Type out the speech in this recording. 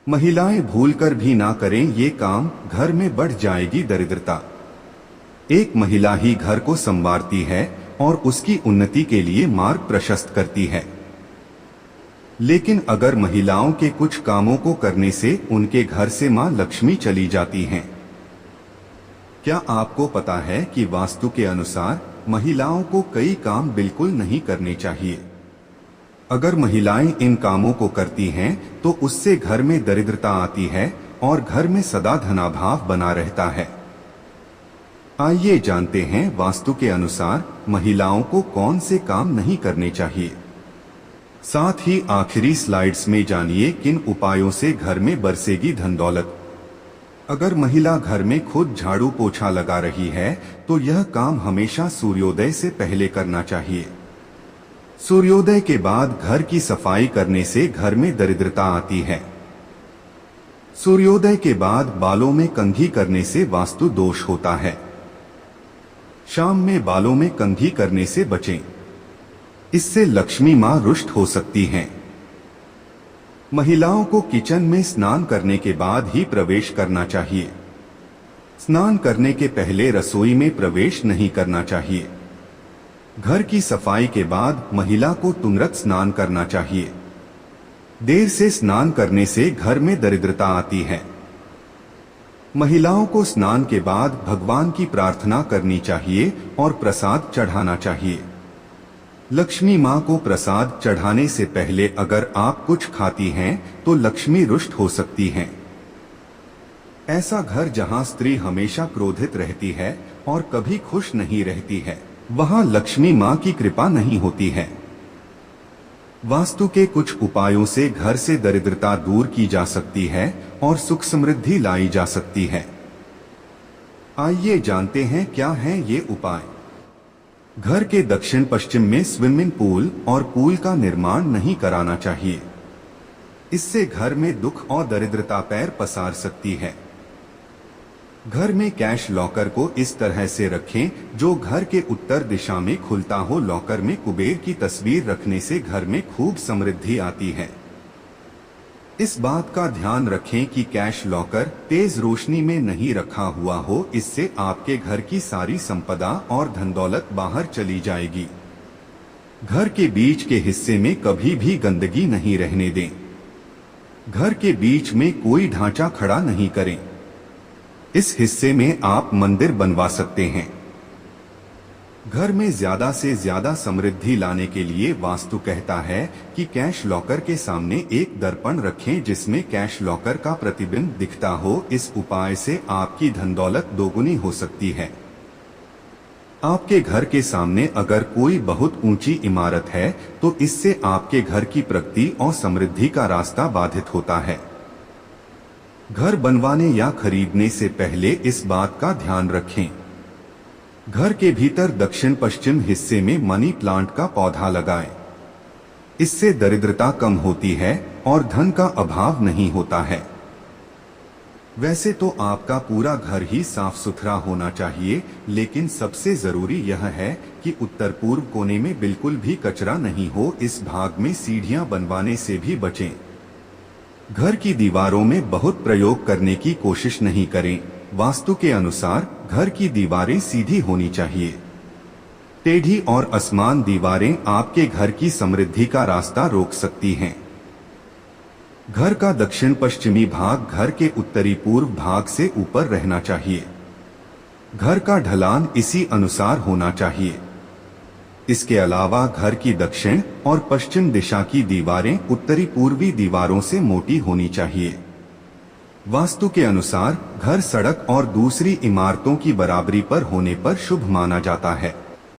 महिलाएं भूलकर भी ना करें ये काम, घर में बढ़ जाएगी दरिद्रता। एक महिला ही घर को संवारती है और उसकी उन्नति के लिए मार्ग प्रशस्त करती है। लेकिन अगर महिलाओं के कुछ कामों को करने से उनके घर से मां लक्ष्मी चली जाती हैं। क्या आपको पता है कि वास्तु के अनुसार महिलाओं को कई काम बिल्कुल नहीं करने चाहिए? अगर महिलाएं इन कामों को करती हैं तो उससे घर में दरिद्रता आती है और घर में सदा धनाभाव बना रहता है। आइए जानते हैं वास्तु के अनुसार महिलाओं को कौन से काम नहीं करने चाहिए। साथ ही आखिरी स्लाइड्स में जानिए किन उपायों से घर में बरसेगी धन दौलत। अगर महिला घर में खुद झाड़ू पोछा लगा रही है तो यह काम हमेशा सूर्योदय से पहले करना चाहिए। सूर्योदय के बाद घर की सफाई करने से घर में दरिद्रता आती है। सूर्योदय के बाद बालों में कंघी करने से वास्तु दोष होता है। शाम में बालों में कंघी करने से बचें, इससे लक्ष्मी मां रुष्ट हो सकती हैं। महिलाओं को किचन में स्नान करने के बाद ही प्रवेश करना चाहिए। स्नान करने के पहले रसोई में प्रवेश नहीं करना चाहिए। घर की सफाई के बाद महिला को तुरंत स्नान करना चाहिए। देर से स्नान करने से घर में दरिद्रता आती है। महिलाओं को स्नान के बाद भगवान की प्रार्थना करनी चाहिए और प्रसाद चढ़ाना चाहिए। लक्ष्मी मां को प्रसाद चढ़ाने से पहले अगर आप कुछ खाती हैं तो लक्ष्मी रुष्ट हो सकती हैं। ऐसा घर जहां स्त्री हमेशा क्रोधित रहती है और कभी खुश नहीं रहती है, वहां लक्ष्मी मां की कृपा नहीं होती है। वास्तु के कुछ उपायों से घर से दरिद्रता दूर की जा सकती है और सुख समृद्धि लाई जा सकती है। आइए जानते हैं क्या हैं ये उपाय। घर के दक्षिण पश्चिम में स्विमिंग पूल और पूल का निर्माण नहीं कराना चाहिए। इससे घर में दुख और दरिद्रता पैर पसार सकती है। घर में कैश लॉकर को इस तरह से रखें जो घर के उत्तर दिशा में खुलता हो। लॉकर में कुबेर की तस्वीर रखने से घर में खूब समृद्धि आती है। इस बात का ध्यान रखें कि कैश लॉकर तेज रोशनी में नहीं रखा हुआ हो, इससे आपके घर की सारी संपदा और धन दौलत बाहर चली जाएगी। घर के बीच के हिस्से में कभी भी गंदगी नहीं रहने दें। घर के बीच में कोई ढांचा खड़ा नहीं करें। इस हिस्से में आप मंदिर बनवा सकते हैं। घर में ज्यादा से ज्यादा समृद्धि लाने के लिए वास्तु कहता है कि कैश लॉकर के सामने एक दर्पण रखें जिसमें कैश लॉकर का प्रतिबिंब दिखता हो। इस उपाय से आपकी धन दौलत दोगुनी हो सकती है। आपके घर के सामने अगर कोई बहुत ऊंची इमारत है तो इससे आपके घर की प्रगति और समृद्धि का रास्ता बाधित होता है। घर बनवाने या खरीदने से पहले इस बात का ध्यान रखें। घर के भीतर दक्षिण पश्चिम हिस्से में मनी प्लांट का पौधा लगाएं। इससे दरिद्रता कम होती है और धन का अभाव नहीं होता है। वैसे तो आपका पूरा घर ही साफ सुथरा होना चाहिए, लेकिन सबसे जरूरी यह है कि उत्तर पूर्व कोने में बिल्कुल भी कचरा नहीं हो। इस भाग में सीढ़ियां बनवाने से भी बचें। घर की दीवारों में बहुत प्रयोग करने की कोशिश नहीं करें। वास्तु के अनुसार घर की दीवारें सीधी होनी चाहिए। टेढ़ी और असमान दीवारें आपके घर की समृद्धि का रास्ता रोक सकती हैं। घर का दक्षिण पश्चिमी भाग घर के उत्तरी पूर्व भाग से ऊपर रहना चाहिए। घर का ढलान इसी अनुसार होना चाहिए। इसके अलावा घर की दक्षिण और पश्चिम दिशा की दीवारें उत्तरी पूर्वी दीवारों से मोटी होनी चाहिए। वास्तु के अनुसार घर सड़क और दूसरी इमारतों की बराबरी पर होने पर शुभ माना जाता है।